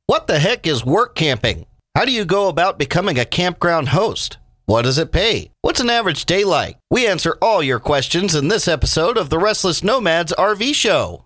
What the heck is work camping? How do you go about becoming a campground host? What does it pay? What's an average day like? We answer all your questions in this episode of the Restless Nomads RV Show.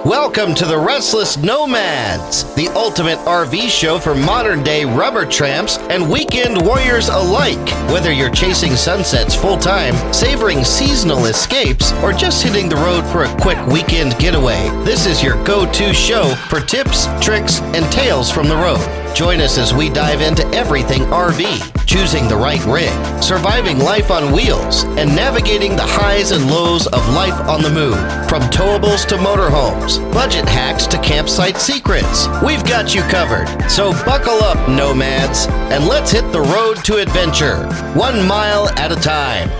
Welcome to the Restless Nomads, the ultimate RV show for modern-day rubber tramps and weekend warriors alike. Whether you're chasing sunsets full-time, savoring seasonal escapes, or just hitting the road for a quick weekend getaway, this is your go-to show for tips, tricks, and tales from the road. Join us as we dive into everything RV, choosing the right rig, surviving life on wheels, and navigating the highs and lows of life on the move. From towables to motorhomes, budget hacks to campsite secrets, we've got you covered. So buckle up, nomads, and let's hit the road to adventure, 1 mile at a time.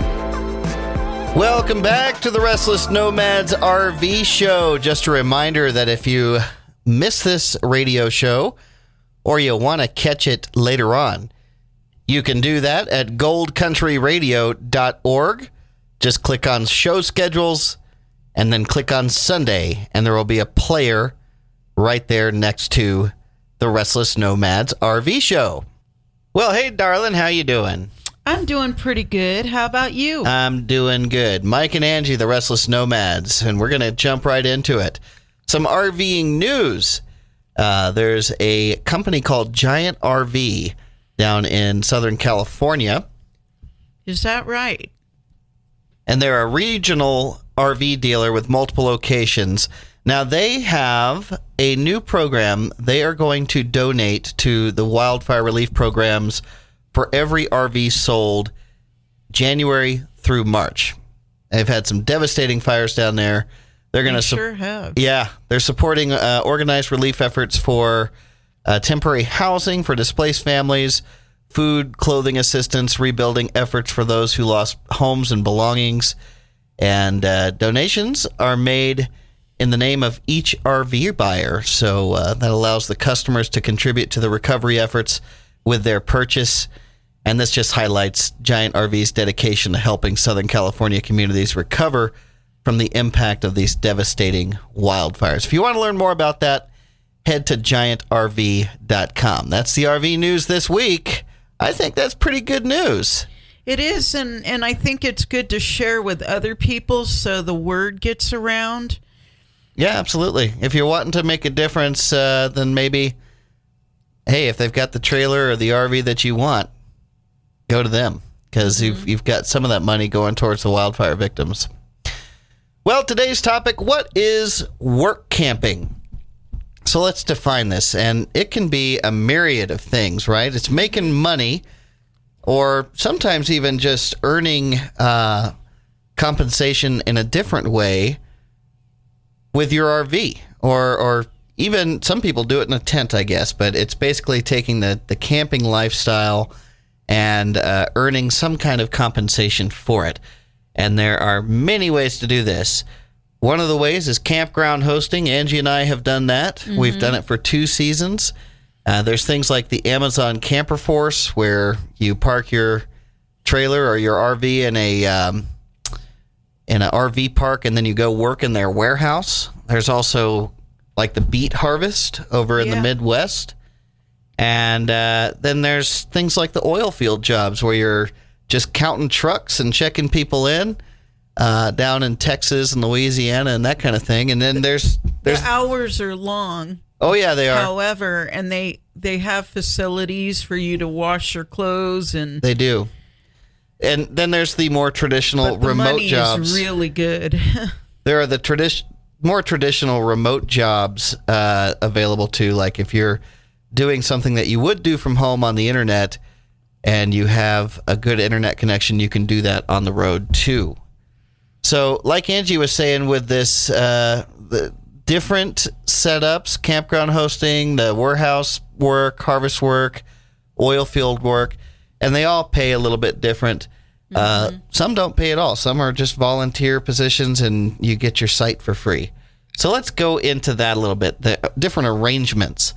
Welcome back to the Restless Nomads RV Show. Just a reminder that if you miss this radio show, or you want to catch it later on, you can do that at goldcountryradio.org. Just click on show schedules and then click on Sunday, and there will be a player right there next to the Restless Nomads RV Show. Well, hey, darling, how you doing? I'm doing pretty good. How about you? I'm doing good. Mike and Angie, the Restless Nomads, and we're going to jump right into it. Some RVing news. There's a company called Giant RV down in Southern California. Is that right? And they're a regional RV dealer with multiple locations. Now, they have a new program. They are going to donate to the wildfire relief programs for every RV sold January through March. They've had some devastating fires down there. They're going to sure have. Yeah, they're supporting organized relief efforts for temporary housing for displaced families, food, clothing assistance, rebuilding efforts for those who lost homes and belongings. And donations are made in the name of each RV buyer. So that allows the customers to contribute to the recovery efforts with their purchase. And this just highlights Giant RV's dedication to helping Southern California communities recover from the impact of these devastating wildfires. If you want to learn more about that, head to giantrv.com. That's the RV news this week. I think that's pretty good news. It is, and I think it's good to share with other people so the word gets around. Yeah, absolutely. If you're wanting to make a difference, then maybe, hey, if they've got the trailer or the RV that you want, go to them, because you've got some of that money going towards the wildfire victims. Well, today's topic, what is work camping? So let's define this, and it can be a myriad of things, right? It's making money, or sometimes even just earning compensation in a different way with your RV, or even some people do it in a tent, I guess, but it's basically taking the camping lifestyle and earning some kind of compensation for it. And there are many ways to do this. One of the ways is campground hosting. Angie and I have done that. Mm-hmm. We've done it for 2 seasons. There's things like the Amazon Camper Force, where you park your trailer or your RV in an RV park, and then you go work in their warehouse. There's also like the Beet Harvest over in the Midwest. And then there's things like the oil field jobs, where you're just counting trucks and checking people in down in Texas and Louisiana and that kind of thing. And then there's the hours are long. Oh yeah, they are. However, and they have facilities for you to wash your clothes, and they do. And then there's the more traditional remote jobs. Money is really good. There are the more traditional remote jobs available too. Like if you're doing something that you would do from home on the internet, and you have a good internet connection, you can do that on the road too. So like Angie was saying with this, the different setups, campground hosting, the warehouse work, harvest work, oil field work, and they all pay a little bit different. Some don't pay at all. Some are just volunteer positions, and you get your site for free. So let's go into that a little bit, the different arrangements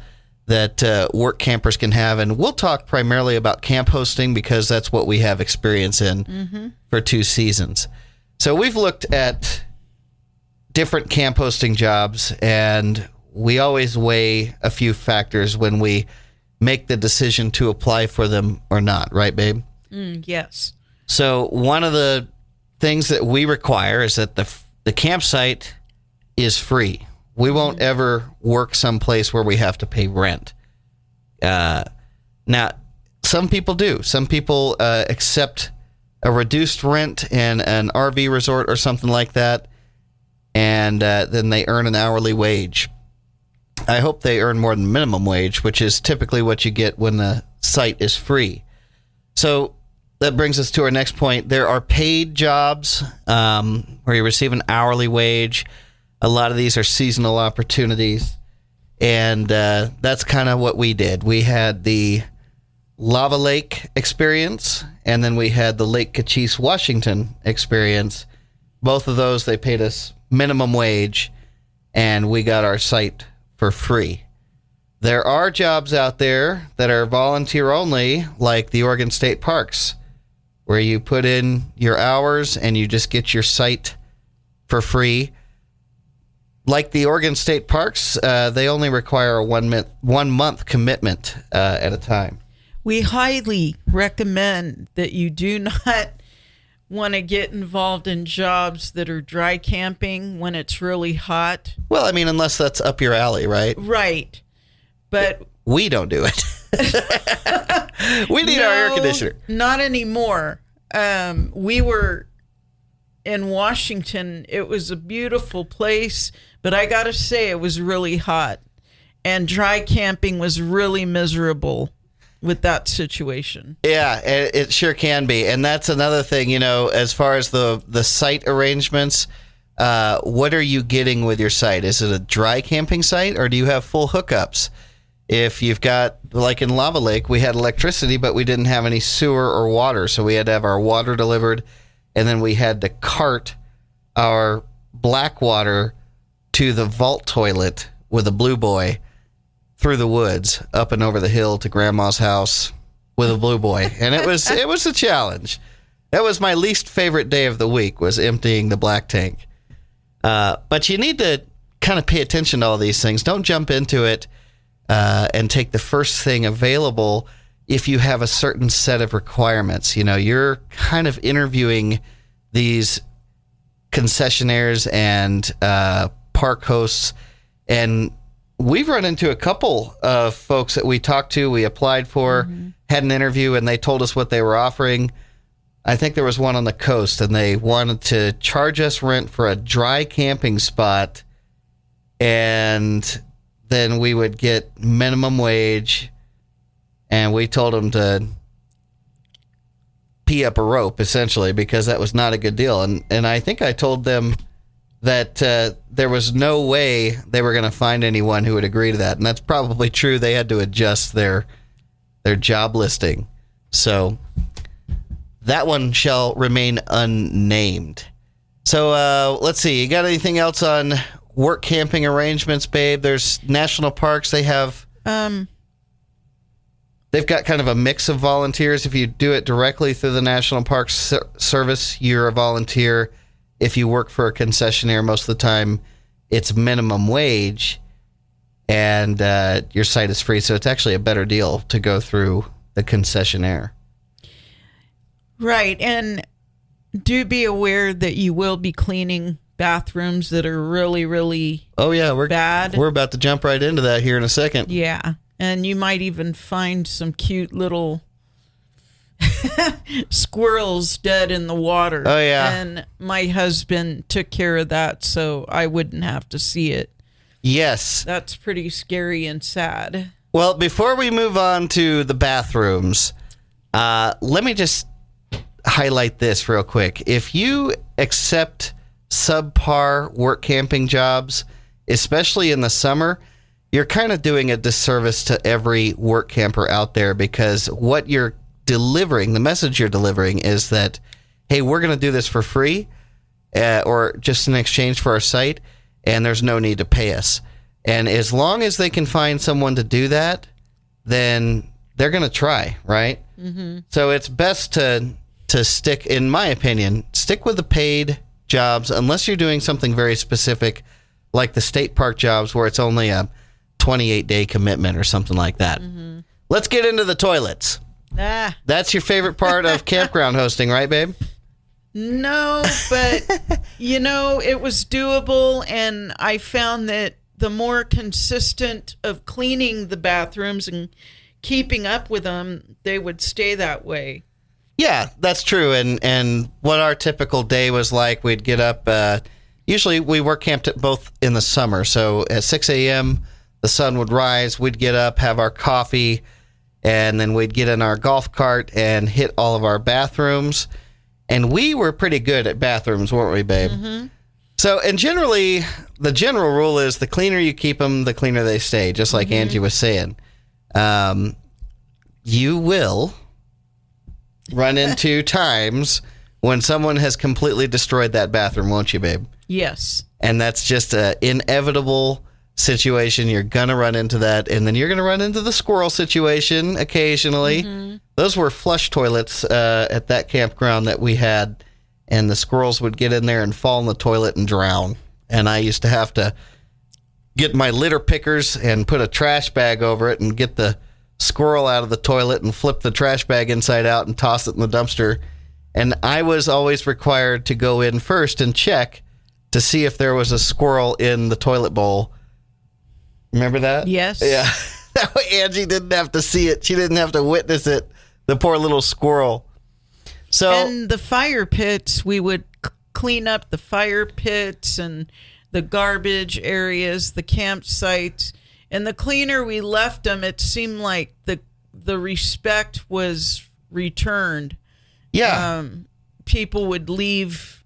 that work campers can have. And we'll talk primarily about camp hosting because that's what we have experience in for 2 seasons. So we've looked at different camp hosting jobs, and we always weigh a few factors when we make the decision to apply for them or not, right, babe? Yes. So one of the things that we require is that the campsite is free. We won't ever work someplace where we have to pay rent. Now, some people do. Some people accept a reduced rent in an RV resort or something like that, and then they earn an hourly wage. I hope they earn more than minimum wage, which is typically what you get when the site is free. So that brings us to our next point. There are paid jobs where you receive an hourly wage. A lot of these are seasonal opportunities, and that's kind of what we did. We had the Lava Lake experience, and then we had the Lake Cochise, Washington experience. Both of those, they paid us minimum wage, and we got our site for free. There are jobs out there that are volunteer only, like the Oregon State Parks, where you put in your hours and you just get your site for free. Like the Oregon State Parks, they only require a 1 month commitment at a time. We highly recommend that you do not want to get involved in jobs that are dry camping when it's really hot. Well, I mean, unless that's up your alley, right? Right. But we don't do it. We need our air conditioner. Not anymore. We were in Washington. It was a beautiful place, but I got to say it was really hot. And dry camping was really miserable with that situation. Yeah, it sure can be. And that's another thing, you know, as far as the site arrangements, what are you getting with your site? Is it a dry camping site, or do you have full hookups? If you've got, like in Lava Lake, we had electricity, but we didn't have any sewer or water, so we had to have our water delivered, and then we had to cart our black water to the vault toilet with a blue boy through the woods, up and over the hill to Grandma's house with a blue boy. And it was a challenge. That was my least favorite day of the week, was emptying the black tank. But you need to kind of pay attention to all these things. Don't jump into it and take the first thing available if you have a certain set of requirements. You know, you're kind of interviewing these concessionaires and park hosts, and we've run into a couple of folks that we talked to, we applied for, had an interview, and they told us what they were offering. I think there was one on the coast, and they wanted to charge us rent for a dry camping spot, and then we would get minimum wage, and we told them to pee up a rope, essentially, because that was not a good deal. And I think I told them that there was no way they were going to find anyone who would agree to that. And that's probably true. They had to adjust their job listing. So that one shall remain unnamed. So let's see. You got anything else on work camping arrangements, babe? There's national parks. They have... They've got kind of a mix of volunteers. If you do it directly through the National Park Service, you're a volunteer. If you work for a concessionaire, most of the time it's minimum wage, and your site is free. So it's actually a better deal to go through the concessionaire. Right. And do be aware that you will be cleaning bathrooms that are really, really bad. We're about to jump right into that here in a second. Yeah. And you might even find some cute little squirrels dead in the water. Oh, yeah. And my husband took care of that, so I wouldn't have to see it. Yes. That's pretty scary and sad. Well, before we move on to the bathrooms, let me just highlight this real quick. If you accept subpar work camping jobs, especially in the summer, you're kind of doing a disservice to every work camper out there, because what you're delivering, the message you're delivering, is that, hey, we're going to do this for free or just in exchange for our site, and there's no need to pay us. And as long as they can find someone to do that, then they're going to try, right? Mm-hmm. So it's best to stick, in my opinion, stick with the paid jobs, unless you're doing something very specific, like the state park jobs where it's only a 28-day commitment or something like that. Mm-hmm. Let's get into the toilets. That's your favorite part of campground hosting, right, babe? No, but, it was doable, and I found that the more consistent of cleaning the bathrooms and keeping up with them, they would stay that way. Yeah, that's true. And what our typical day was like, we'd get up, usually we work camped both in the summer. So at 6 a.m., the sun would rise, we'd get up, have our coffee, and then we'd get in our golf cart and hit all of our bathrooms. And we were pretty good at bathrooms, weren't we, babe? Mm-hmm. So, and generally, the general rule is the cleaner you keep them, the cleaner they stay, just like Angie was saying. You will run into times when someone has completely destroyed that bathroom, won't you, babe? Yes. And that's just an inevitable situation. You're going to run into that. And then you're going to run into the squirrel situation occasionally. Mm-hmm. Those were flush toilets at that campground that we had. And the squirrels would get in there and fall in the toilet and drown. And I used to have to get my litter pickers and put a trash bag over it and get the squirrel out of the toilet and flip the trash bag inside out and toss it in the dumpster. And I was always required to go in first and check to see if there was a squirrel in the toilet bowl. Remember that? Yes. Yeah. That way Angie didn't have to see it. She didn't have to witness it. The poor little squirrel. So, and the fire pits, we would clean up the fire pits and the garbage areas, the campsites. And the cleaner we left them, it seemed like the respect was returned. Yeah. People would leave,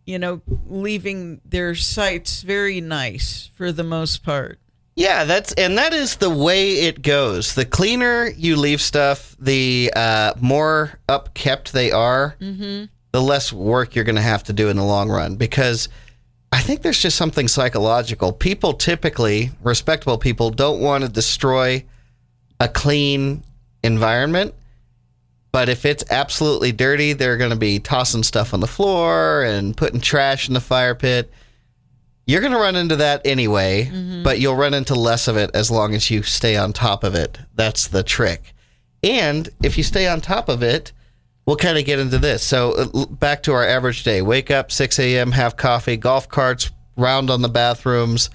leaving their sites very nice for the most part. Yeah, that is the way it goes. The cleaner you leave stuff, the more upkept they are, the less work you're going to have to do in the long run. Because I think there's just something psychological. People typically, respectable people, don't want to destroy a clean environment. But if it's absolutely dirty, they're going to be tossing stuff on the floor and putting trash in the fire pit. You're going to run into that anyway, but you'll run into less of it as long as you stay on top of it. That's the trick. And if you stay on top of it, we'll kind of get into this. So back to our average day. Wake up, 6 a.m., have coffee, golf carts, round on the bathrooms.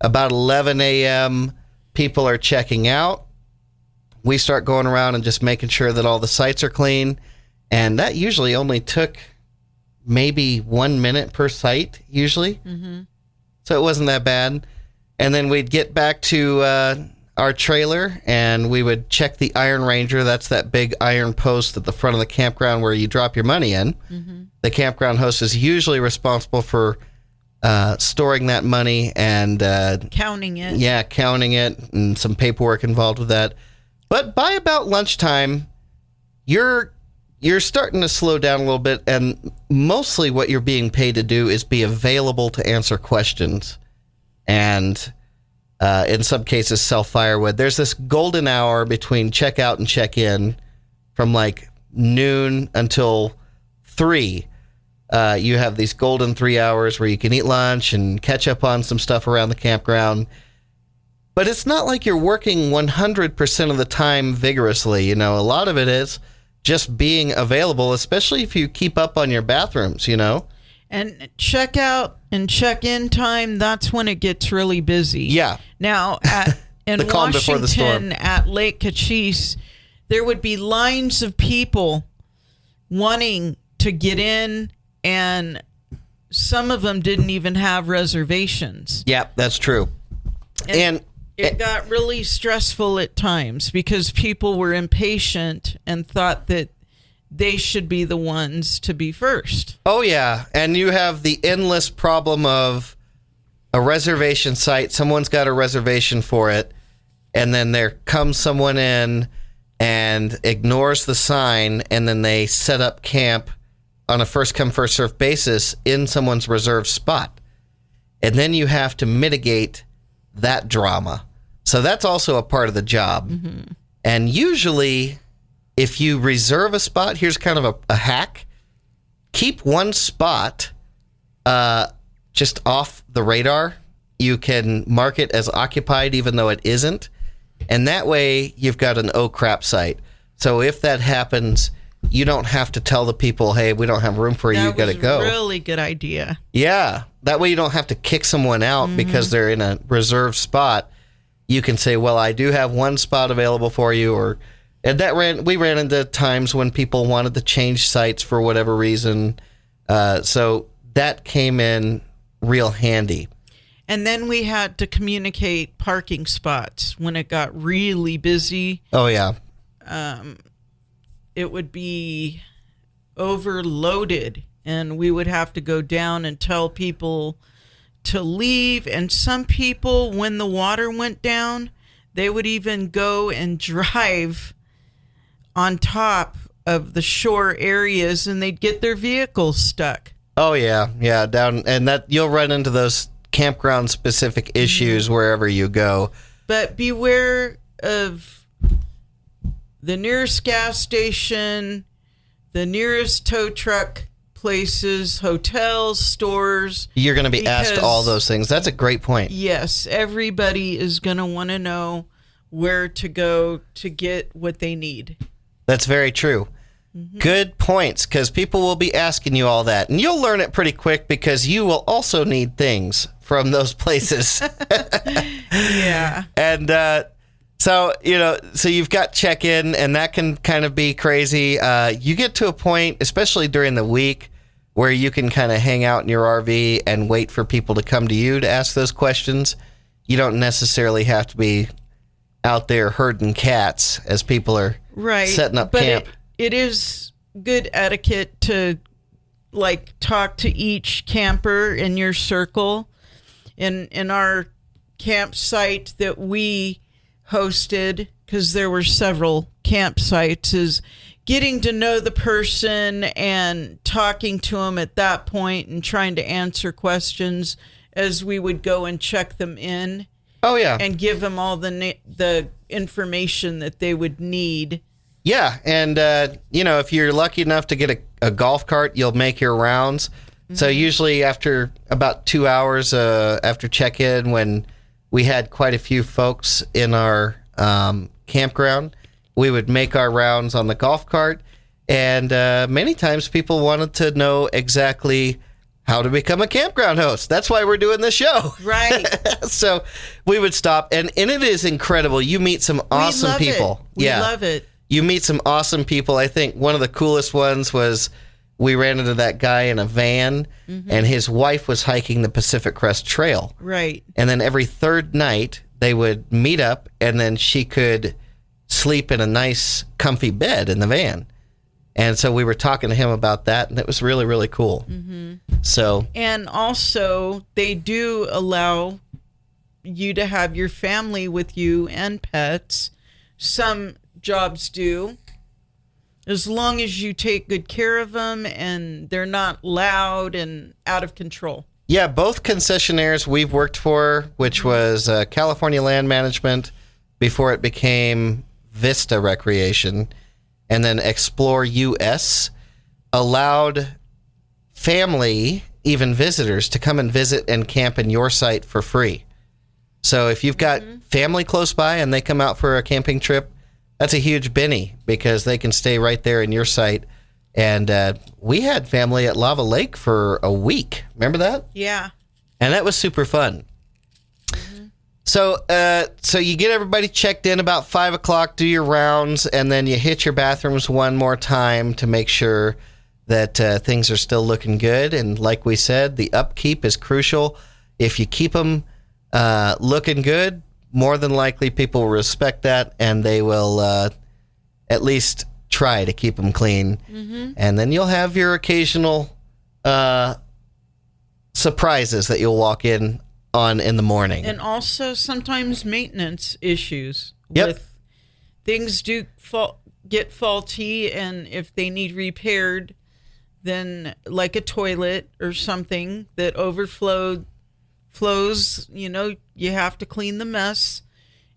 About 11 a.m., people are checking out. We start going around and just making sure that all the sites are clean. And that usually only took maybe 1 minute per site, usually. Mm-hmm. So it wasn't that bad. And then we'd get back to our trailer, and we would check the Iron Ranger. That's that big iron post at the front of the campground where you drop your money in. Mm-hmm. The campground host is usually responsible for storing that money and counting it. Yeah, counting it, and some paperwork involved with that. But by about lunchtime, you're starting to slow down a little bit, and mostly what you're being paid to do is be available to answer questions. And in some cases, sell firewood. There's this golden hour between checkout and check-in from like noon until 3. You have these golden 3 hours where you can eat lunch and catch up on some stuff around the campground. But it's not like you're working 100% of the time vigorously. A lot of it is just being available, especially if you keep up on your bathrooms, And check out and check in time, that's when it gets really busy. Yeah. Now, in Washington, at Lake Cochise, there would be lines of people wanting to get in, and some of them didn't even have reservations. Yeah, that's true. And it got really stressful at times because people were impatient and thought that they should be the ones to be first. Oh, yeah. And you have the endless problem of a reservation site. Someone's got a reservation for it. And then there comes someone in and ignores the sign. And then they set up camp on a first come, first served basis in someone's reserved spot. And then you have to mitigate that drama. So that's also a part of the job. Mm-hmm. And usually, if you reserve a spot, here's kind of a hack. keep one spot just off the radar. You can mark it as occupied even though it isn't. And that way you've got an oh crap site. So if that happens, you don't have to tell the people, hey, we don't have room for you, you got to go. That was a really good idea. Yeah. That way you don't have to kick someone out because they're in a reserved spot. You can say, well, I do have one spot available for you. We ran into times when people wanted to change sites for whatever reason. So that came in real handy. And then we had to communicate parking spots when it got really busy. Oh, yeah. It would be overloaded, and we would have to go down and tell people to leave. And some people, when the water went down, they would even go and drive on top of the shore areas, and they'd get their vehicles stuck. Oh, yeah. Yeah, down, and that you'll run into those campground specific issues wherever you go. But beware of the nearest gas station, the nearest tow truck places, hotels, stores. You're going to be asked all those things. That's a great point. Yes, everybody is going to want to know where to go to get what they need. That's very true. Good points, because people will be asking you all that. And you'll learn it pretty quick because you will also need things from those places. Yeah. And so you've got check-in, and that can kind of be crazy. You get to a point, especially during the week, where you can kind of hang out in your RV and wait for people to come to you to ask those questions. You don't necessarily have to be out there herding cats as people are setting up camp. It is good etiquette to talk to each camper in your circle. In our campsite that we hosted, because there were several campsites, is getting to know the person and talking to them at that point and trying to answer questions as we would go and check them in. Oh, yeah. And give them all the information that they would need. Yeah, and, if you're lucky enough to get a golf cart, you'll make your rounds. So usually after about 2 hours after check-in, when we had quite a few folks in our campground, we would make our rounds on the golf cart. And many times people wanted to know exactly how to become a campground host. That's why we're doing this show. Right. So we would stop, and it is incredible. You meet some awesome people. We love it. You meet some awesome people. I think one of the coolest ones was we ran into that guy in a van, and his wife was hiking the Pacific Crest Trail. Right. And then every third night, they would meet up, and then she could sleep in a nice, comfy bed in the van. And so we were talking to him about that, and it was really, really cool. So. And also, they do allow you to have your family with you and pets. Some jobs do, as long as you take good care of them and they're not loud and out of control. Yeah, both concessionaires we've worked for, which was California Land Management before it became Vista Recreation, and then Explore US, allowed family, even visitors, to come and visit and camp in your site for free. So if you've got family close by and they come out for a camping trip, that's a huge Benny, because they can stay right there in your site. And we had family at Lava Lake for a week. Remember that? Yeah. And that was super fun. So you get everybody checked in about 5 o'clock, do your rounds, and then you hit your bathrooms one more time to make sure that things are still looking good. And like we said, the upkeep is crucial. If you keep them looking good, more than likely people will respect that, and they will at least try to keep them clean. And then you'll have your occasional surprises that you'll walk in on in the morning. And also sometimes maintenance issues. Yep. With things do get faulty, and if they need repaired, then like a toilet or something that flows, you have to clean the mess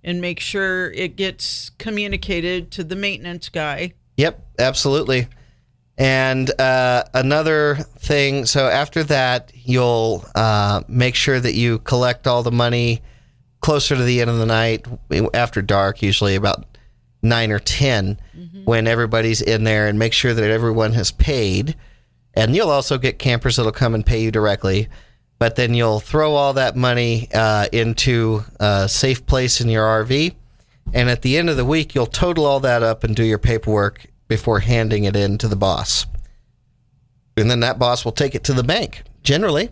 and make sure it gets communicated to the maintenance guy. Yep, absolutely. And another thing, so after that, you'll make sure that you collect all the money closer to the end of the night, after dark, usually about 9 or 10, when everybody's in there, and make sure that everyone has paid. And you'll also get campers that'll come and pay you directly. But then you'll throw all that money into a safe place in your RV. And at the end of the week, you'll total all that up and do your paperwork before handing it in to the boss. And then that boss will take it to the bank, generally.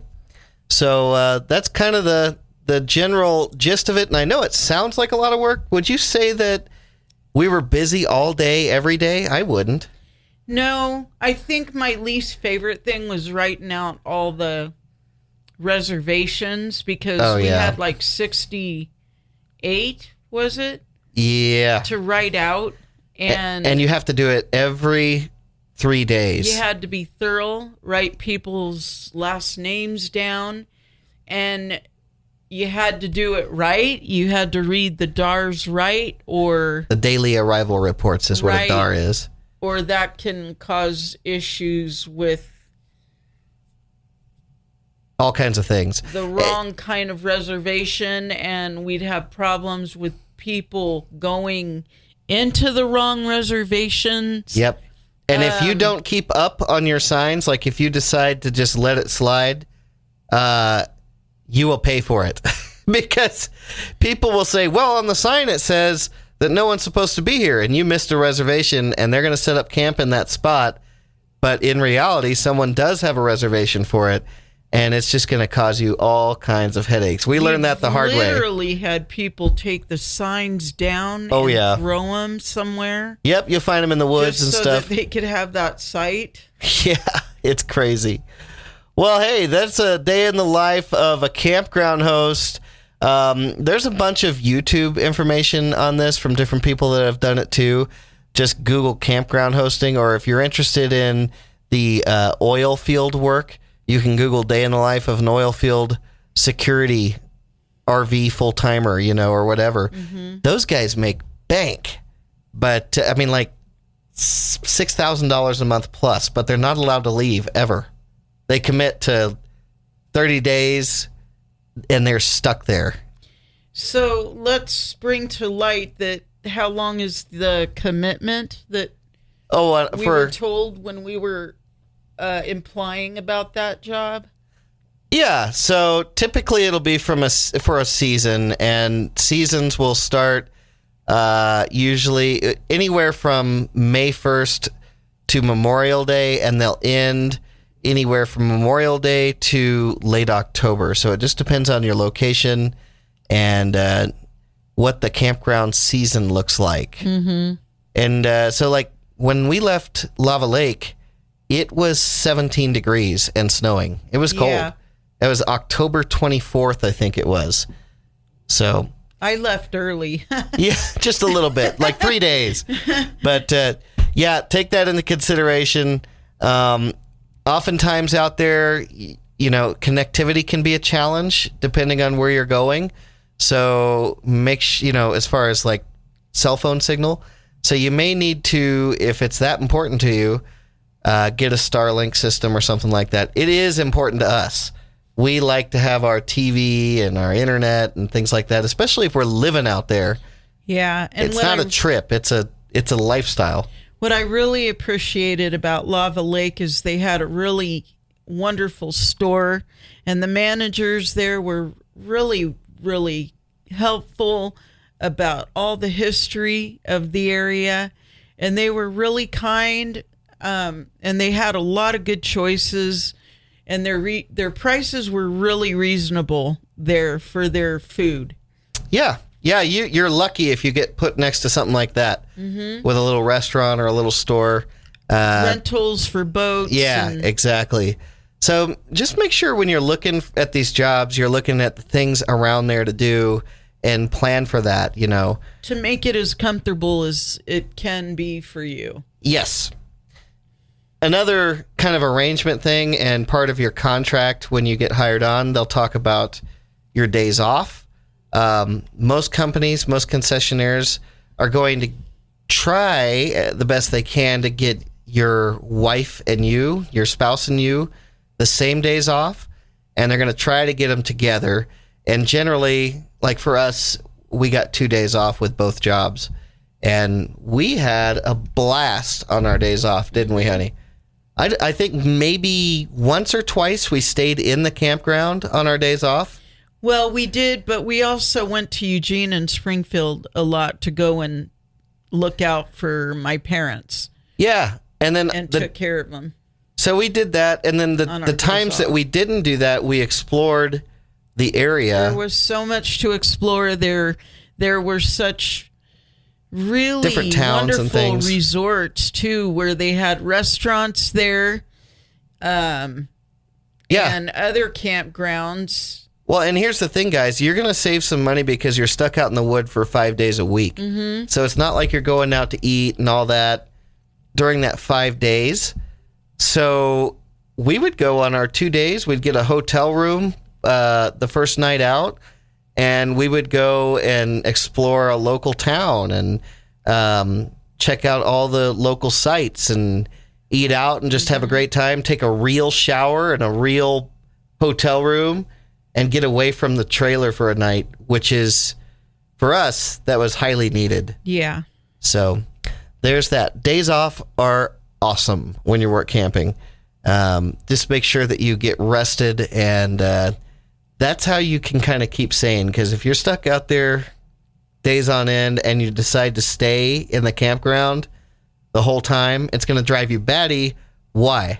So that's kind of the general gist of it. And I know it sounds like a lot of work. Would you say that we were busy all day, every day? I wouldn't. No, I think my least favorite thing was writing out all the reservations, because we had like 68, was it? Yeah. To write out. And you have to do it every 3 days. You had to be thorough, write people's last names down, and you had to do it right. You had to read the DARs right, or... The daily arrival reports is what a DAR is. Or that can cause issues with... all kinds of things. The wrong kind of reservation, and we'd have problems with people going into the wrong reservations. Yep. And if you don't keep up on your signs, like if you decide to just let it slide, you will pay for it. Because people will say, well, on the sign it says that no one's supposed to be here, and you missed a reservation, and they're going to set up camp in that spot. But in reality, someone does have a reservation for it, and it's just going to cause you all kinds of headaches. We learned that the hard way. Literally had people take the signs down and throw them somewhere. Yep, you'll find them in the woods and so stuff. That they could have that sight. Yeah, it's crazy. Well, hey, that's a day in the life of a campground host. There's a bunch of YouTube information on this from different people that have done it too. Just Google campground hosting, or if you're interested in the oil field work, you can Google day in the life of an oil field security RV full-timer, or whatever. Those guys make bank. But, I mean, like $6,000 a month plus, but they're not allowed to leave ever. They commit to 30 days, and they're stuck there. So let's bring to light that how long is the commitment that we were told when we were implying about that job? Yeah, so typically it'll be for a season, and seasons will start usually anywhere from May 1st to Memorial Day, and they'll end anywhere from Memorial Day to late October. So it just depends on your location and what the campground season looks like. Mm-hmm. And so like when we left Lava Lake, it was 17 degrees and snowing. It was cold. Yeah. It was October 24th, I think it was. So I left early. Yeah, just a little bit, like 3 days. But yeah, take that into consideration. Oftentimes out there, connectivity can be a challenge depending on where you're going. So as far as like cell phone signal. So you may need to, if it's that important to you, get a Starlink system or something like that. It is important to us. We like to have our TV and our internet and things like that, especially if we're living out there. Yeah. And it's not a trip. It's a lifestyle. What I really appreciated about Lava Lake is they had a really wonderful store, and the managers there were really, really helpful about all the history of the area, and they were really kind, and they had a lot of good choices, and their prices were really reasonable there for their food. Yeah. Yeah, you're lucky if you get put next to something like that, with a little restaurant or a little store. Rentals for boats. Yeah, exactly. So just make sure when you're looking at these jobs, you're looking at the things around there to do and plan for that, To make it as comfortable as it can be for you. Yes. Another kind of arrangement thing and part of your contract when you get hired on, they'll talk about your days off. Most companies, most concessionaires are going to try the best they can to get your wife and you, your spouse and you, the same days off, and they're going to try to get them together. And generally, like for us, we got 2 days off with both jobs, and we had a blast on our days off, didn't we, honey? I think maybe once or twice we stayed in the campground on our days off. Well, we did, but we also went to Eugene and Springfield a lot to go and look out for my parents. Yeah, and then took care of them. So we did that, and then the times that we didn't do that, we explored the area. There was so much to explore there. There were such really different towns wonderful and things. Resorts too, where they had restaurants there, and other campgrounds. Well, and here's the thing, guys. You're going to save some money because you're stuck out in the wood for 5 days a week. Mm-hmm. So it's not like you're going out to eat and all that during that 5 days. So we would go on our 2 days. We'd get a hotel room the first night out, and we would go and explore a local town and check out all the local sites and eat out and just have a great time, take a real shower in a real hotel room, and get away from the trailer for a night, which is, for us, that was highly needed. Yeah. So there's that. Days off are awesome when you're work camping. Just make sure that you get rested, and that's how you can kind of keep sane, because if you're stuck out there days on end and you decide to stay in the campground the whole time, it's going to drive you batty. Why?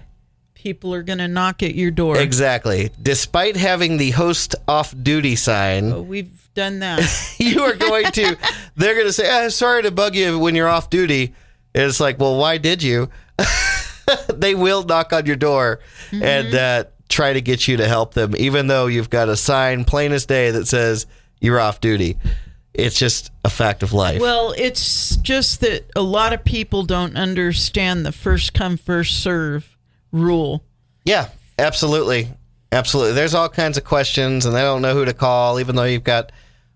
People are going to knock at your door. Exactly. Despite having the host off-duty sign. Oh, we've done that. They're going to say, sorry to bug you when you're off-duty. And it's like, well, why did you? They will knock on your door and try to get you to help them, even though you've got a sign plain as day that says you're off-duty. It's just a fact of life. Well, it's just that a lot of people don't understand the first come, first serve rule. Yeah, absolutely. Absolutely. There's all kinds of questions, and they don't know who to call, even though you've got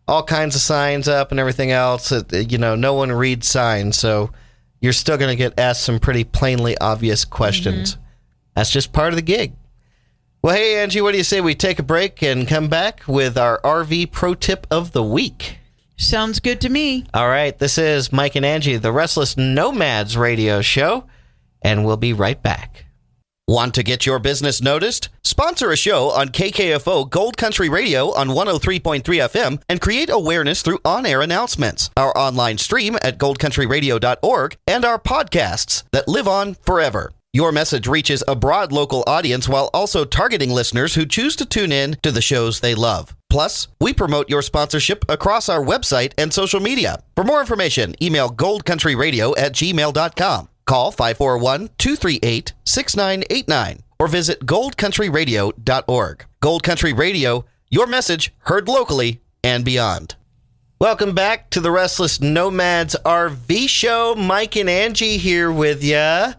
all kinds of signs up and everything else. No one reads signs, so you're still going to get asked some pretty plainly obvious questions. That's just part of the gig. Well, hey, Angie, what do you say we take a break and come back with our RV pro tip of the week? Sounds good to me. All right, this is Mike and Angie, the Restless Nomads radio show, and we'll be right back. Want to get your business noticed? Sponsor a show on KKFO Gold Country Radio on 103.3 FM and create awareness through on-air announcements, our online stream at goldcountryradio.org, and our podcasts that live on forever. Your message reaches a broad local audience while also targeting listeners who choose to tune in to the shows they love. Plus, we promote your sponsorship across our website and social media. For more information, email goldcountryradio@gmail.com. Call 541-238-6989 or visit goldcountryradio.org. Gold Country Radio, your message heard locally and beyond. Welcome back to the Restless Nomads RV Show. Mike and Angie here with ya.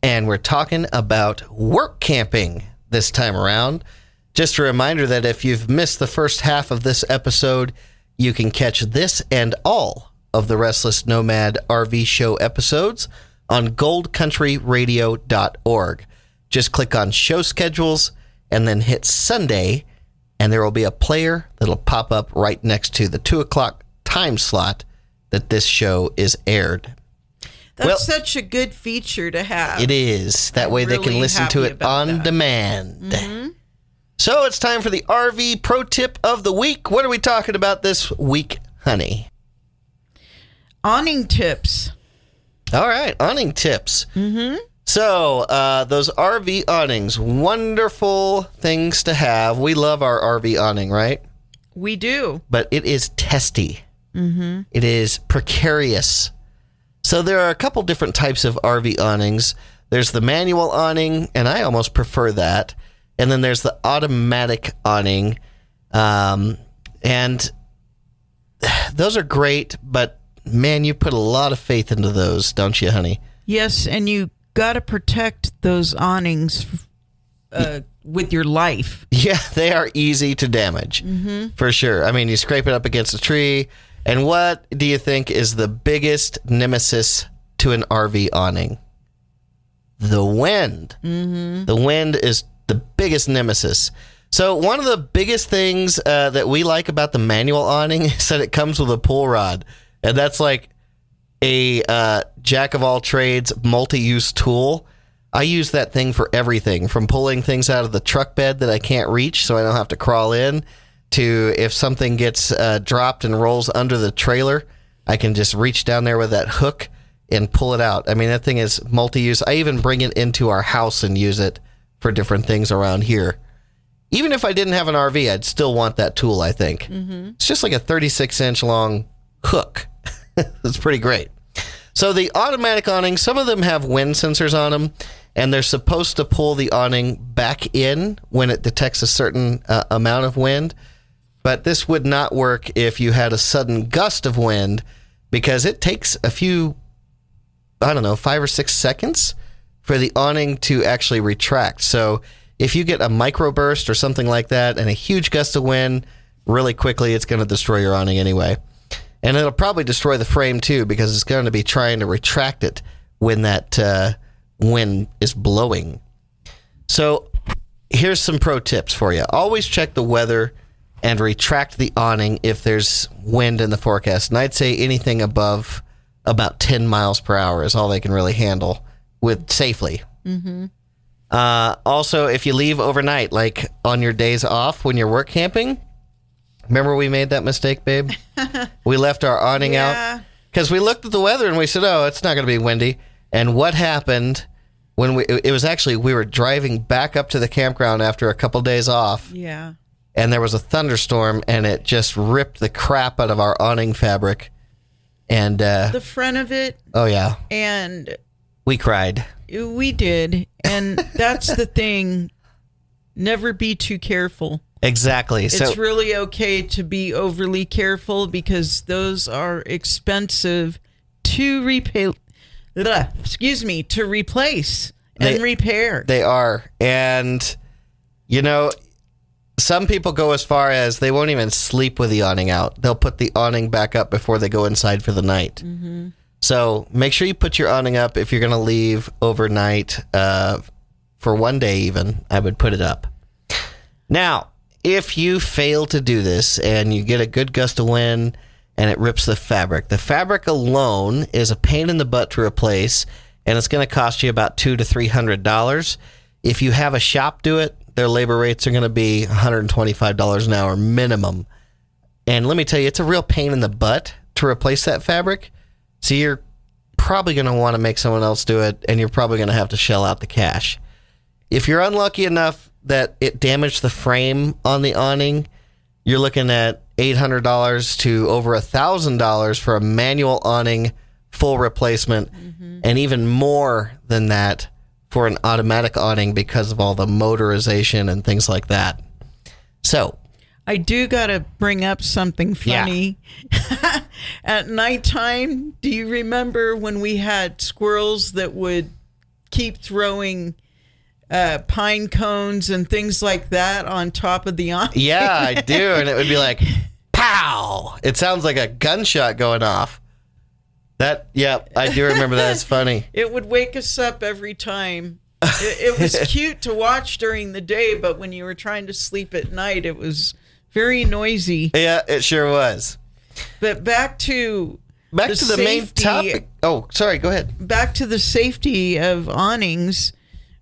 And we're talking about work camping this time around. Just a reminder that if you've missed the first half of this episode, you can catch this and all of the Restless Nomad RV Show episodes on goldcountryradio.org. Just click on show schedules and then hit Sunday, and there will be a player that'll pop up right next to the 2 o'clock time slot that this show is aired. That's such a good feature to have. It is. That way they can listen to it on demand. Mm-hmm. So it's time for the RV Pro Tip of the Week. What are we talking about this week, honey? Awning tips. All right, awning tips. Mm-hmm. So those RV awnings, wonderful things to have. We love our RV awning, right? We do. But it is testy. Mm-hmm. It is precarious. So there are a couple different types of RV awnings. There's the manual awning, and I almost prefer that. And then there's the automatic awning. And those are great, but man, you put a lot of faith into those, don't you, honey? Yes, and you got to protect those awnings with your life. Yeah, they are easy to damage, for sure. I mean, you scrape it up against a tree, and what do you think is the biggest nemesis to an RV awning? the wind. Mm-hmm. The wind is the biggest nemesis. So one of the biggest things that we like about the manual awning is that it comes with a pull rod. And that's like a jack of all trades multi-use tool. I use that thing for everything, from pulling things out of the truck bed that I can't reach so I don't have to crawl in, to if something gets dropped and rolls under the trailer, I can just reach down there with that hook and pull it out. I mean, that thing is multi-use. I even bring it into our house and use it for different things around here. Even if I didn't have an RV, I'd still want that tool, I think. Mm-hmm. It's just like a 36-inch long hook. It's pretty great. So the automatic awning, some of them have wind sensors on them, and they're supposed to pull the awning back in when it detects a certain amount of wind. But this would not work if you had a sudden gust of wind, because it takes a few, 5 or 6 seconds for the awning to actually retract. So if you get a microburst or something like that and a huge gust of wind, really quickly it's going to destroy your awning anyway. And it'll probably destroy the frame too, because it's going to be trying to retract it when that wind is blowing. So here's some pro tips for you. Always check the weather and retract the awning if there's wind in the forecast. And I'd say anything above about 10 miles per hour is all they can really handle with safely. Mm-hmm. Also, if you leave overnight, like on your days off when you're work camping, remember we made that mistake, babe? We left our awning out because we looked at the weather and we said, oh, it's not going to be windy. And what happened when we were driving back up to the campground after a couple days off. Yeah. And there was a thunderstorm and it just ripped the crap out of our awning fabric. And the front of it. Oh, yeah. And we cried. We did. And that's the thing. Never be too careful. Exactly. It's really okay to be overly careful, because those are expensive to replace and repair. They are. And, some people go as far as they won't even sleep with the awning out. They'll put the awning back up before they go inside for the night. Mm-hmm. So make sure you put your awning up if you're going to leave overnight. For one day even, I would put it up. Now, if you fail to do this and you get a good gust of wind and it rips the fabric alone is a pain in the butt to replace, and it's going to cost you about $200 to $300. If you have a shop do it, their labor rates are going to be $125 an hour minimum. And let me tell you, it's a real pain in the butt to replace that fabric. So you're probably going to want to make someone else do it, and you're probably going to have to shell out the cash. If you're unlucky enough that it damaged the frame on the awning, you're looking at $800 to over $1,000 for a manual awning full replacement, and even more than that for an automatic awning because of all the motorization and things like that. So I do got to bring up something funny. Yeah. At nighttime, do you remember when we had squirrels that would keep throwing pine cones and things like that on top of the awning? Yeah, I do. And it would be like, pow! It sounds like a gunshot going off. I do remember that. It's funny. It would wake us up every time. It was cute to watch during the day, but when you were trying to sleep at night, it was very noisy. Yeah, it sure was. But back to the main topic. Oh, sorry, go ahead. Back to the safety of awnings.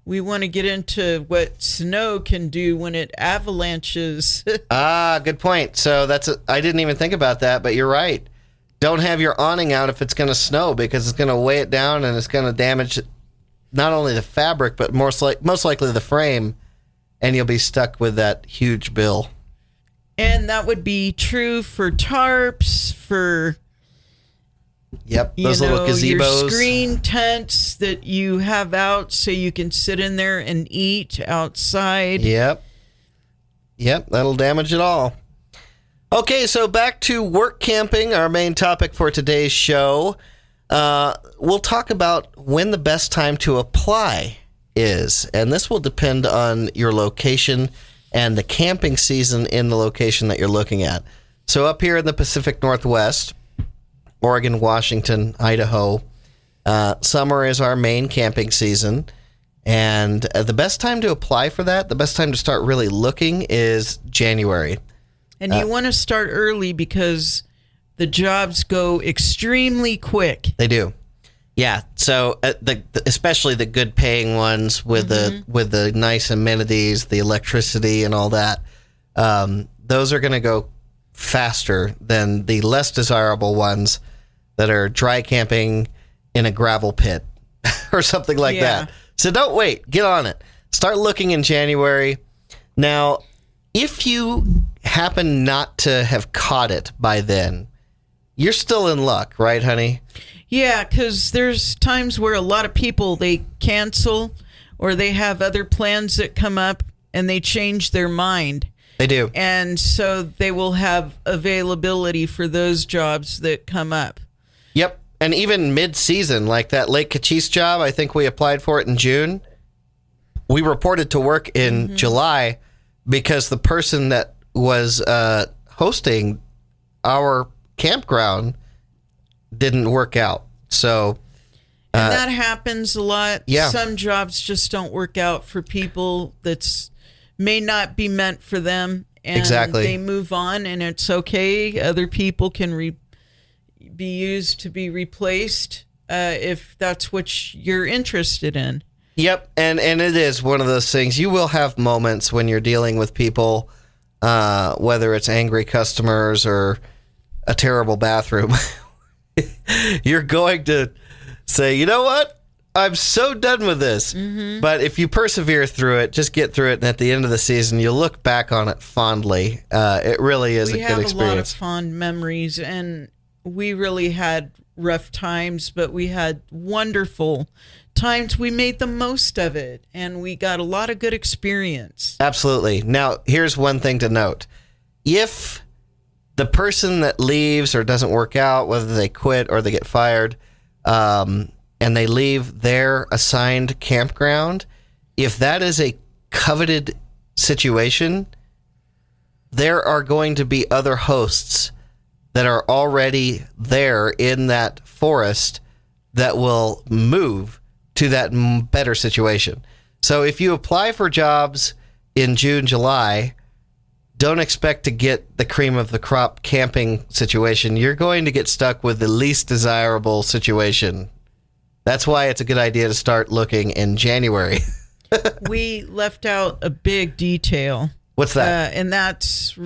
We want to get into what snow can do when it avalanches. Good point. So I didn't even think about that, but you're right. Don't have your awning out if it's going to snow, because it's going to weigh it down and it's going to damage not only the fabric, but most likely the frame, and you'll be stuck with that huge bill. And that would be true for tarps, for those little gazebos, your screen tents that you have out so you can sit in there and eat outside. Yep, that'll damage it all. Okay, so back to work camping, our main topic for today's show. We'll talk about when the best time to apply is, and this will depend on your location and the camping season in the location that you're looking at. So up here in the Pacific Northwest, Oregon, Washington, Idaho, summer is our main camping season. And the best time to apply for that, the best time to start really looking is January. And you want to start early because the jobs go extremely quick. They do. Yeah. So especially the good paying ones with the nice amenities, the electricity and all that, those are going to go faster than the less desirable ones that are dry camping in a gravel pit or something like that. So don't wait. Get on it. Start looking in January. Now, if you happen not to have caught it by then, you're still in luck, right, honey? Yeah, because there's times where a lot of people, they cancel or they have other plans that come up and they change their mind. They do. And so they will have availability for those jobs that come up. Yep. And even mid-season, like that Lake Cochise job, I think we applied for it in June. We reported to work in July because the person that was hosting our campground didn't work out. So and that happens a lot. Yeah. Some jobs just don't work out for people that's may not be meant for them. And exactly. They move on and it's okay. Other people can be used to be replaced if that's what you're interested in. Yep. And it is one of those things. You will have moments when you're dealing with people, whether it's angry customers or a terrible bathroom. You're going to say, you know what? I'm so done with this. But if you persevere through it, just get through it. And at the end of the season, you'll look back on it fondly. It really is a good experience. We have a lot of fond memories, and we really had rough times, but we had wonderful times. We made the most of it, and we got a lot of good experience. Absolutely. Now, here's one thing to note. If the person that leaves or doesn't work out, whether they quit or they get fired, and they leave their assigned campground, if that is a coveted situation, there are going to be other hosts that are already there in that forest that will move to that better situation. So if you apply for jobs in June, July, don't expect to get the cream of the crop camping situation. You're going to get stuck with the least desirable situation. That's why it's a good idea to start looking in January. We left out a big detail. What's that? And that's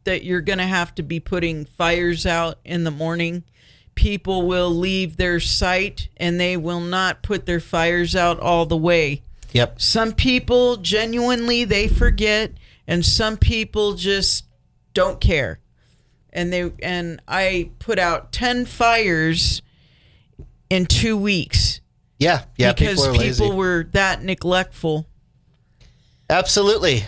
that you're going to have to be putting fires out in the morning. People will leave their site and they will not put their fires out all the way. Yep. Some people genuinely, they forget, and some people just don't care. And I put out 10 fires in 2 weeks. Yeah. Because people were that neglectful. Absolutely.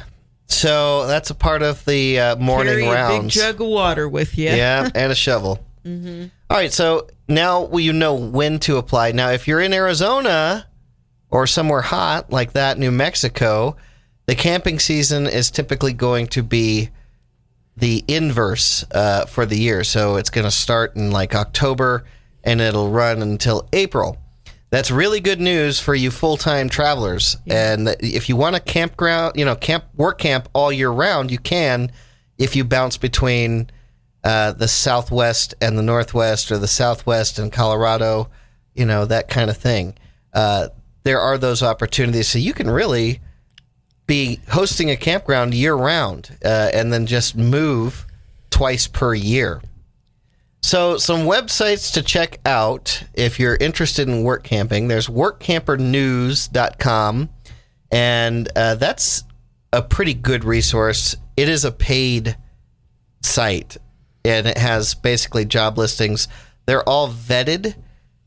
So that's a part of the morning Carry rounds. a big jug of water with you. Yeah, and a shovel. All right, so now you know when to apply. Now, if you're in Arizona or somewhere hot like that, New Mexico, the camping season is typically going to be the inverse for the year. So it's going to start in like October and it'll run until April. That's really good news for you full-time travelers. Yeah. And if you want a campground, work camp all year round, you can if you bounce between the Southwest and the Northwest, or the Southwest and Colorado, that kind of thing. There are those opportunities. So you can really be hosting a campground year round and then just move twice per year. So some websites to check out if you're interested in work camping. There's workcampernews.com, and that's a pretty good resource. It is a paid site, and it has basically job listings. They're all vetted,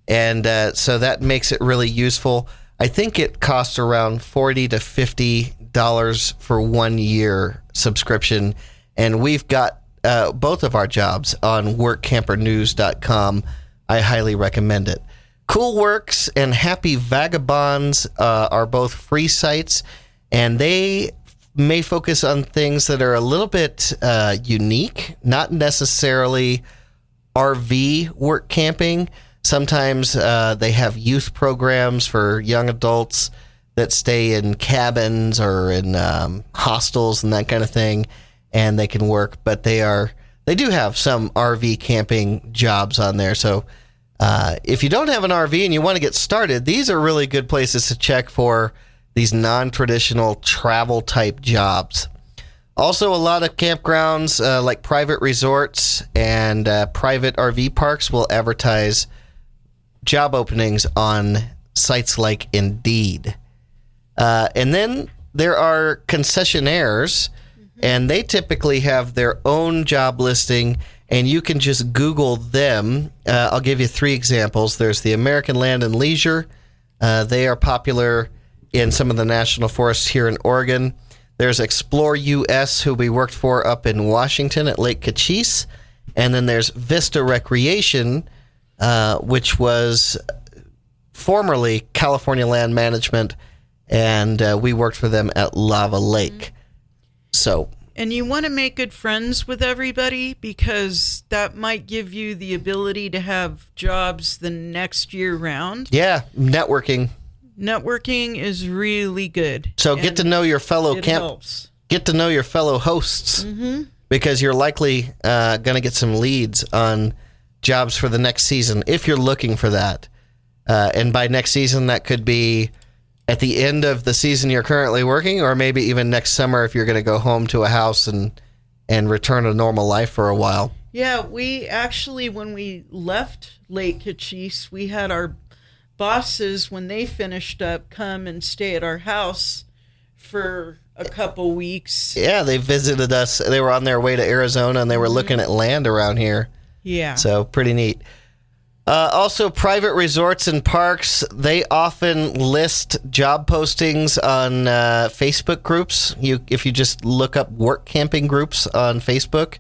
and so that makes it really useful. I think it costs around $40 to $50 for 1 year subscription, and we've got both of our jobs on workcampernews.com. I highly recommend it. Cool Works and Happy Vagabonds are both free sites, and they may focus on things that are a little bit unique, not necessarily RV work camping. Sometimes they have youth programs for young adults that stay in cabins or in hostels and that kind of thing, and they can work. But they do have some RV camping jobs on there. So if you don't have an RV and you want to get started, these are really good places to check for these non-traditional travel type jobs. Also, a lot of campgrounds like private resorts and private RV parks will advertise job openings on sites like Indeed. And then there are concessionaires, and they typically have their own job listing, and you can just Google them. I'll give you 3 examples. There's the American Land and Leisure. They are popular in some of the national forests here in Oregon. There's Explore US, who we worked for up in Washington at Lake Cochise. And then there's Vista Recreation, which was formerly California Land Management, and we worked for them at Lava Lake. So, and you want to make good friends with everybody, because that might give you the ability to have jobs the next year round. Yeah, networking. Networking is really good. So get to know your fellow helps. Get to know your fellow hosts, because you're likely going to get some leads on jobs for the next season if you're looking for that. And by next season, that could be at the end of the season you're currently working, or maybe even next summer if you're going to go home to a house and return to normal life for a while. Yeah, we actually, when we left Lake Cochise, we had our bosses, when they finished up, come and stay at our house for a couple weeks. Yeah, they visited us. They were on their way to Arizona, and they were looking at land around here. Yeah. So pretty neat. Also, private resorts and parks, they often list job postings on Facebook groups. If you just look up work camping groups on Facebook,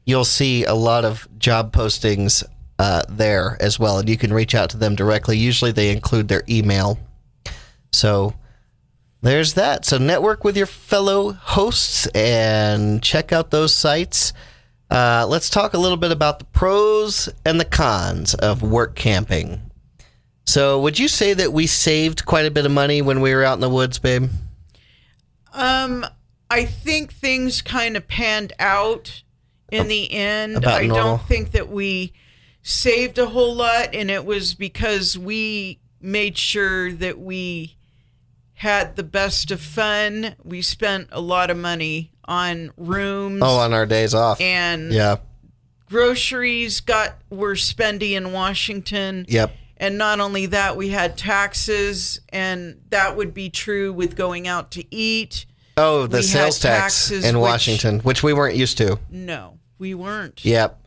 you'll see a lot of job postings there as well, and you can reach out to them directly. Usually they include their email. So there's that. So network with your fellow hosts and check out those sites. Let's talk a little bit about the pros and the cons of work camping. So would you say that we saved quite a bit of money when we were out in the woods, babe? I think things kind of panned out in the end. About normal. Don't think that we saved a whole lot, and it was because we made sure that we had the best of fun. We spent a lot of money on rooms. Oh, on our days off. And groceries were spendy in Washington. Yep. And not only that, we had taxes, and that would be true with going out to eat. Oh, the sales tax in Washington, which we weren't used to. No, we weren't. Yep.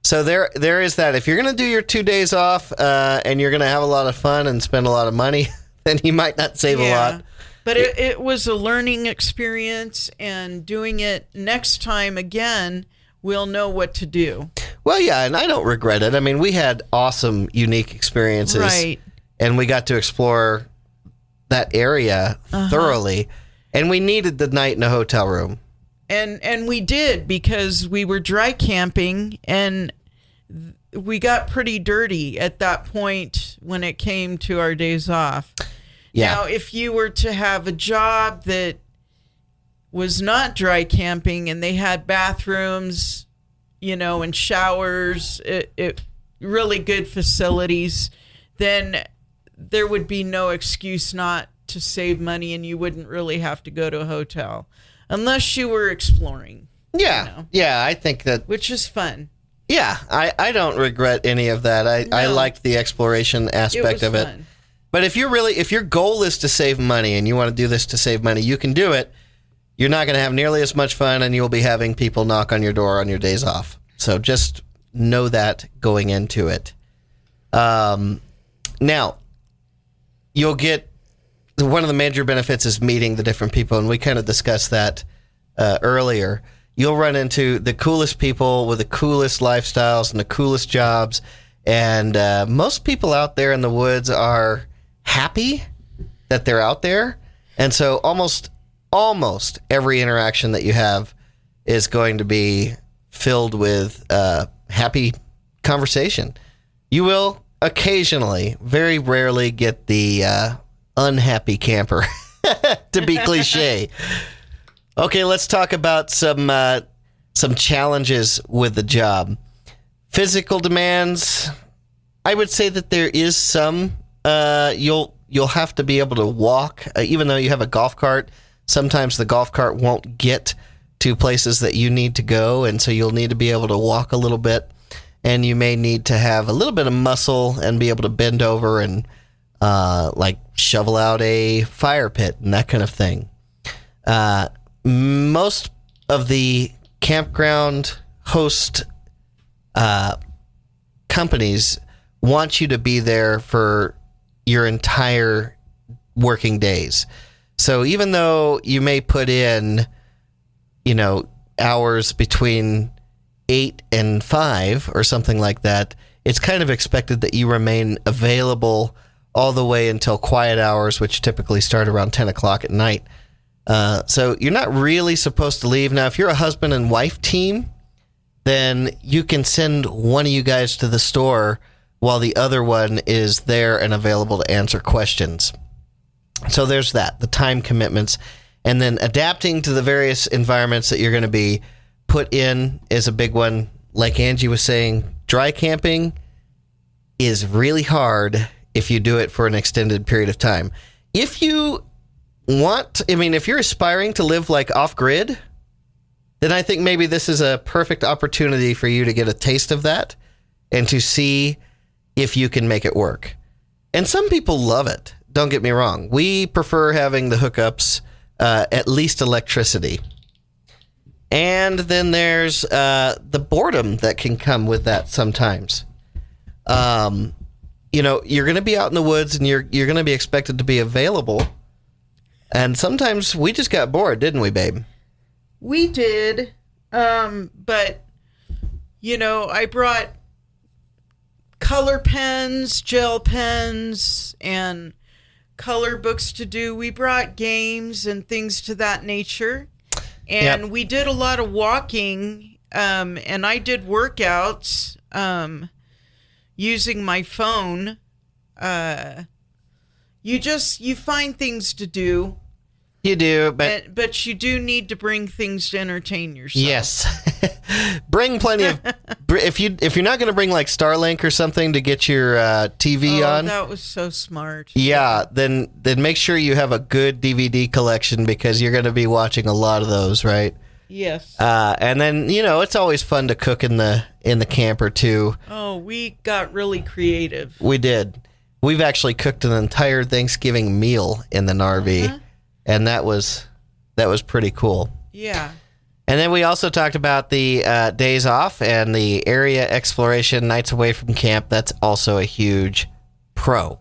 So there is that. If you're going to do your 2 days off and you're going to have a lot of fun and spend a lot of money, then you might not save a lot. But it was a learning experience, and doing it next time again, we'll know what to do. Well, yeah, and I don't regret it. I mean, we had awesome, unique experiences. Right. And we got to explore that area thoroughly. And we needed the night in a hotel room. And we did, because we were dry camping, and we got pretty dirty at that point when it came to our days off. Yeah. Now, if you were to have a job that was not dry camping and they had bathrooms, and showers, it really good facilities, then there would be no excuse not to save money, and you wouldn't really have to go to a hotel unless you were exploring. Yeah. Yeah, I think that. Which is fun. Yeah, I don't regret any of that. I liked the exploration aspect of it. Fun. But if your goal is to save money and you want to do this to save money, you can do it. You're not going to have nearly as much fun, and you'll be having people knock on your door on your days off. So just know that going into it. Now, you'll get one of the major benefits is meeting the different people, and we kind of discussed that earlier. You'll run into the coolest people with the coolest lifestyles and the coolest jobs, and most people out there in the woods are happy that they're out there, and so almost every interaction that you have is going to be filled with happy conversation. You will occasionally, very rarely, get the unhappy camper, to be cliche. Okay, let's talk about some challenges with the job. Physical demands. I would say that there is some. You'll have to be able to walk, even though you have a golf cart. Sometimes the golf cart won't get to places that you need to go, and so you'll need to be able to walk a little bit, and you may need to have a little bit of muscle and be able to bend over and like shovel out a fire pit and that kind of thing. Most of the campground host companies want you to be there for your entire working days. So even though you may put in, hours between 8 and 5 or something like that, it's kind of expected that you remain available all the way until quiet hours, which typically start around 10 o'clock at night. So you're not really supposed to leave. Now, if you're a husband and wife team, then you can send one of you guys to the store while the other one is there and available to answer questions. So there's that, the time commitments. And then adapting to the various environments that you're going to be put in is a big one. Like Angie was saying, dry camping is really hard if you do it for an extended period of time. If you if you're aspiring to live like off-grid, then I think maybe this is a perfect opportunity for you to get a taste of that and to see if you can make it work. And some people love it. Don't get me wrong. We prefer having the hookups, at least electricity. And then there's the boredom that can come with that sometimes. You're going to be out in the woods and you're going to be expected to be available. And sometimes we just got bored, didn't we, babe? We did. But, I brought color pens, gel pens, and color books to do. We brought games and things to that nature. And we did a lot of walking, and I did workouts using my phone. You find things to do. You do, but you do need to bring things to entertain yourself. Yes, bring plenty of. If you're not going to bring like Starlink or something to get your TV on, that was so smart. Yeah, then make sure you have a good DVD collection because you're going to be watching a lot of those, right? Yes. And then it's always fun to cook in the camper too. Oh, we got really creative. We did. We've actually cooked an entire Thanksgiving meal in the RV. Uh-huh. And that was pretty cool. Yeah. And then we also talked about the days off and the area exploration, nights away from camp. That's also a huge pro.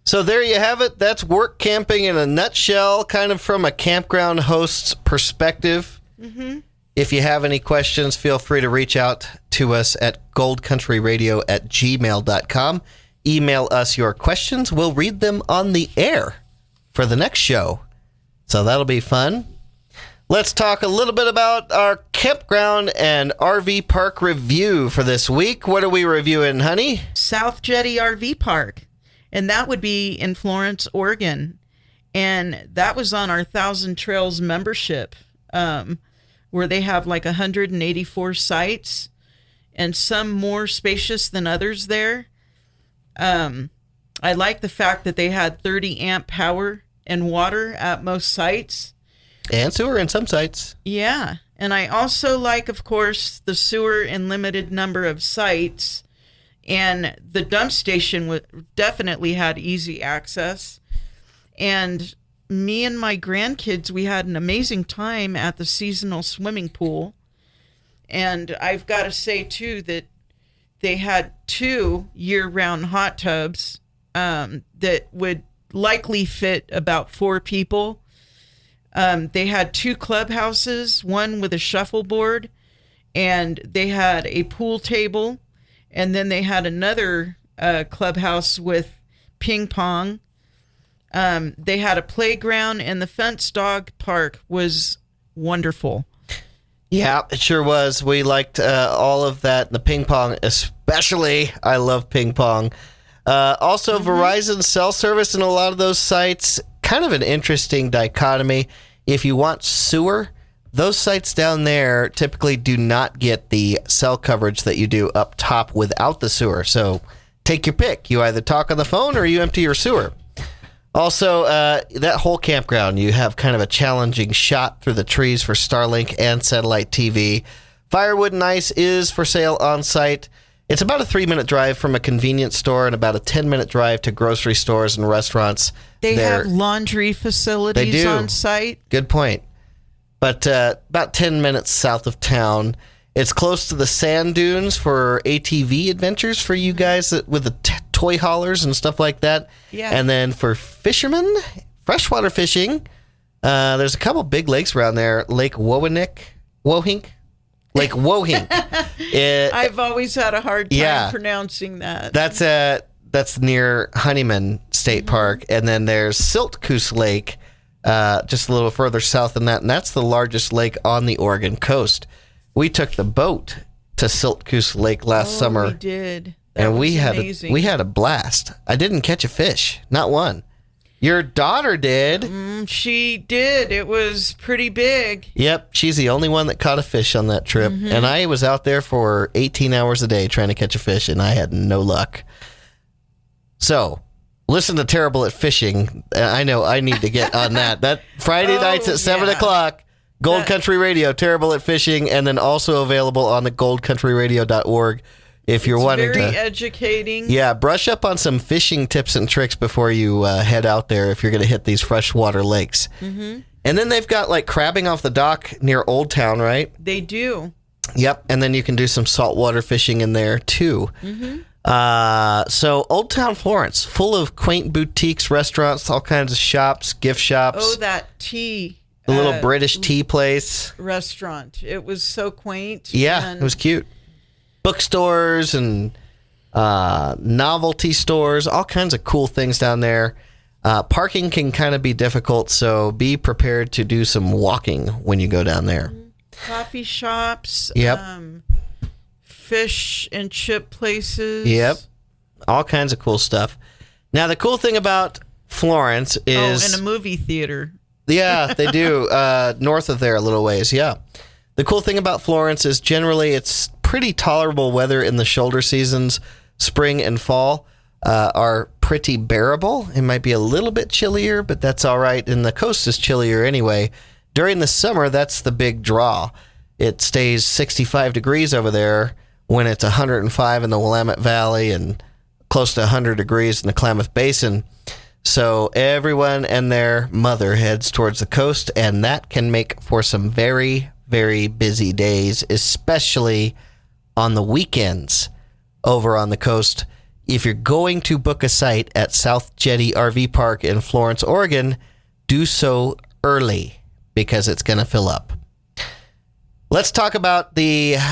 So there you have it. That's work camping in a nutshell, kind of from a campground host's perspective. Mm-hmm. If you have any questions, feel free to reach out to us at goldcountryradio@gmail.com. Email us your questions. We'll read them on the air for the next show. So that'll be fun. Let's talk a little bit about our campground and RV park review for this week. What are we reviewing, honey? South Jetty RV Park. And that would be in Florence, Oregon. And that was on our 1,000 Trails membership, where they have like 184 sites and some more spacious than others there. I like the fact that they had 30 amp power and water at most sites. And sewer in some sites. Yeah. And I also like, of course, the sewer in limited number of sites. And the dump station definitely had easy access. And me and my grandkids, we had an amazing time at the seasonal swimming pool. And I've got to say, too, that they had 2 year-round hot tubs that would likely fit about 4 people. They had 2 clubhouses, one with a shuffleboard, and they had a pool table, and then they had another clubhouse with ping pong. They had a playground, and the fenced dog park was wonderful. Yeah, it sure was. We liked all of that. The ping pong, especially. I love ping pong. Also, Verizon cell service in a lot of those sites. Kind of an interesting dichotomy. If you want sewer, those sites down there typically do not get the cell coverage that you do up top without the sewer. So take your pick. You either talk on the phone or you empty your sewer. Also, that whole campground, you have kind of a challenging shot through the trees for Starlink and satellite TV. Firewood and ice is for sale on site. It's about a 3-minute drive from a convenience store and about a 10-minute drive to grocery stores and restaurants. They have laundry facilities on site. Good point. But about 10 minutes south of town. It's close to the sand dunes for ATV adventures for you guys with the toy haulers and stuff like that. Yeah. And then for fishermen, freshwater fishing, there's a couple big lakes around there. Lake Wohink. Lake Wohink. I've always had a hard time pronouncing that. That's near Honeyman State Park. And then there's Siltcoos Lake, just a little further south than that. And that's the largest lake on the Oregon coast. We took the boat to Siltcoos Lake last summer. We did. And we had a blast. I didn't catch a fish, not one. Your daughter did. She did. It was pretty big. Yep, she's the only one that caught a fish on that trip. And I was out there for 18 hours a day trying to catch a fish, and I had no luck. So, listen to Terrible at Fishing. I know I need to get on that. That Friday nights at 7 o'clock. Gold Country Radio, Terrible at Fishing, and then also available on the goldcountryradio.org if you're wanting to. Very educating. Yeah, brush up on some fishing tips and tricks before you head out there if you're going to hit these freshwater lakes. And then they've got like crabbing off the dock near Old Town, right? They do. Yep, and then you can do some saltwater fishing in there too. So Old Town Florence, full of quaint boutiques, restaurants, all kinds of shops, gift shops. Oh, that tea. The little British tea place. Restaurant. It was so quaint. Yeah, it was cute. Bookstores and novelty stores, all kinds of cool things down there. Parking can kind of be difficult, so be prepared to do some walking when you go down there. Coffee shops. Yep. Fish and chip places. Yep. All kinds of cool stuff. Now, the cool thing about Florence is... and a movie theater. Yeah, they do. North of there a little ways, yeah. The cool thing about Florence is generally it's pretty tolerable weather in the shoulder seasons. Spring and fall are pretty bearable. It might be a little bit chillier, but that's all right. And the coast is chillier anyway. During the summer, that's the big draw. It stays 65 degrees over there when it's 105 in the Willamette Valley and close to 100 degrees in the Klamath Basin. So everyone and their mother heads towards the coast, and that can make for some very, very busy days, especially on the weekends over on the coast. If you're going to book a site at South Jetty RV Park in Florence, Oregon, do so early because it's going to fill up. Let's talk about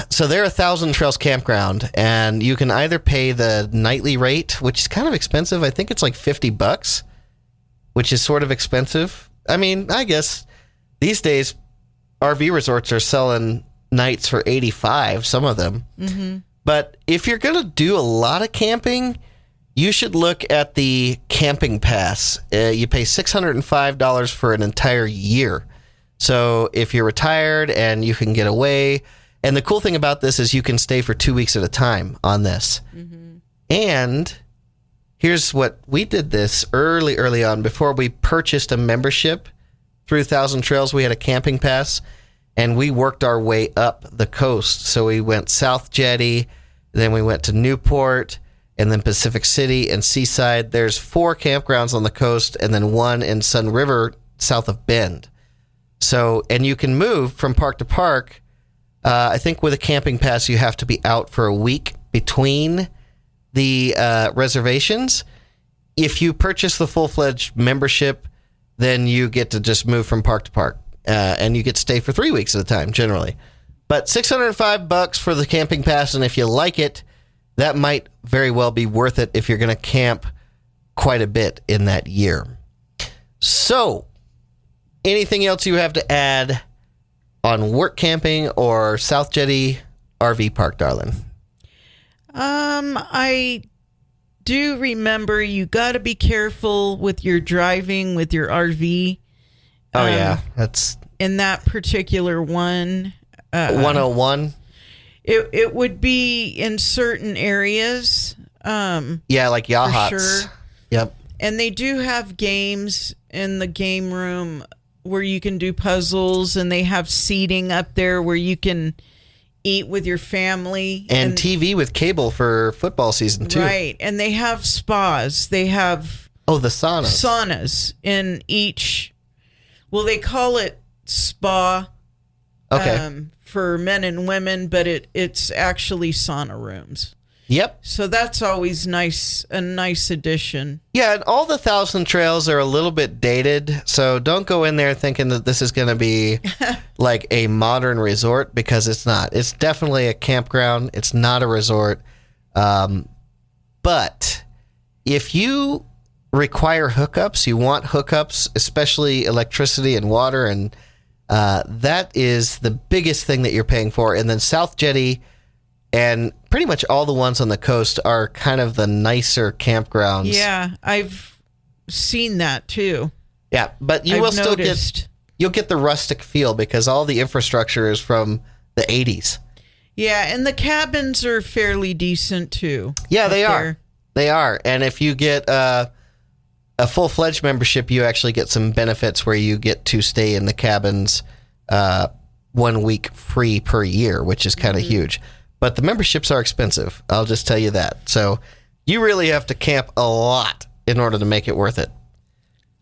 so they're a Thousand Trails campground, and you can either pay the nightly rate, which is kind of expensive. I think it's like $50, which is sort of expensive. I mean, I guess these days RV resorts are selling nights for $85, some of them. But if you're going to do a lot of camping, you should look at the camping pass. You pay $605 for an entire year. So if you're retired and you can get away, and the cool thing about this is you can stay for 2 weeks at a time on this. And here's what we did this early on before we purchased a membership through Thousand Trails. We had a camping pass and we worked our way up the coast. So we went South Jetty, then we went to Newport, and then Pacific City and Seaside. There's 4 campgrounds on the coast and then one in Sun River south of Bend. So, and you can move from park to park. I think with a camping pass, you have to be out for a week between the reservations. If you purchase the full-fledged membership, then you get to just move from park to park. And you get to stay for 3 weeks at a time, generally. But $605 for the camping pass, and if you like it, that might very well be worth it if you're going to camp quite a bit in that year. So, anything else you have to add on Workamping or South Jetty RV Park, darling? I do remember you got to be careful with your driving with your RV. Oh, yeah. That's in that particular one. 101. It would be in certain areas. Yeah, like yachts. For sure. Yep. And they do have games in the game room where you can do puzzles, and they have seating up there where you can eat with your family. And TV with cable for football season, too. Right. And they have spas. They have... Oh, the saunas. Saunas in each... Well, they call it spa for men and women, but it's actually sauna rooms. Yep. So that's always nice, a nice addition. Yeah, and all the Thousand Trails are a little bit dated, so don't go in there thinking that this is going to be like a modern resort, because it's not. It's definitely a campground. It's not a resort. But if you require hookups, you want hookups, especially electricity and water, and that is the biggest thing that you're paying for. And then South Jetty and pretty much all the ones on the coast are kind of the nicer campgrounds. Yeah, I've seen that too. Yeah, but you'll get the rustic feel because all the infrastructure is from the 80s. Yeah, and the cabins are fairly decent too. Yeah, they are. They are. And if you get a full-fledged membership, you actually get some benefits where you get to stay in the cabins 1 week free per year, which is kind of huge. But the memberships are expensive. I'll just tell you that. So you really have to camp a lot in order to make it worth it.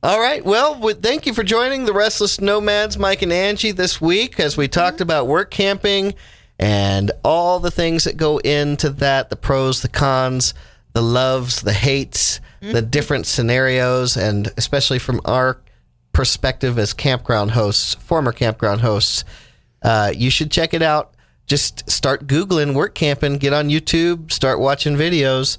All right. Well, thank you for joining the Restless Nomads, Mike and Angie, this week as we talked about work camping and all the things that go into that, the pros, the cons, the loves, the hates, the different scenarios, and especially from our perspective as campground hosts, former campground hosts, you should check it out. Just start Googling work camping, get on YouTube, start watching videos,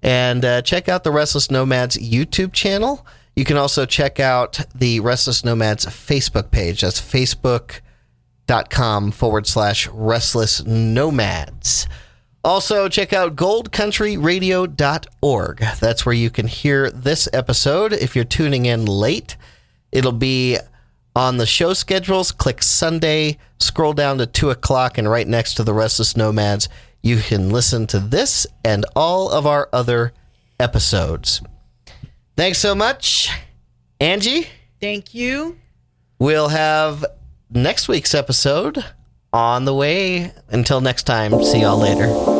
and check out the Restless Nomads YouTube channel. You can also check out the Restless Nomads Facebook page. That's facebook.com/Restless Nomads. Also, check out goldcountryradio.org. That's where you can hear this episode. If you're tuning in late, it'll be on the show schedules. Click Sunday, scroll down to 2 o'clock, and right next to the Restless Nomads, you can listen to this and all of our other episodes. Thanks so much, Angie. Thank you. We'll have next week's episode on the way. Until next time, see y'all later.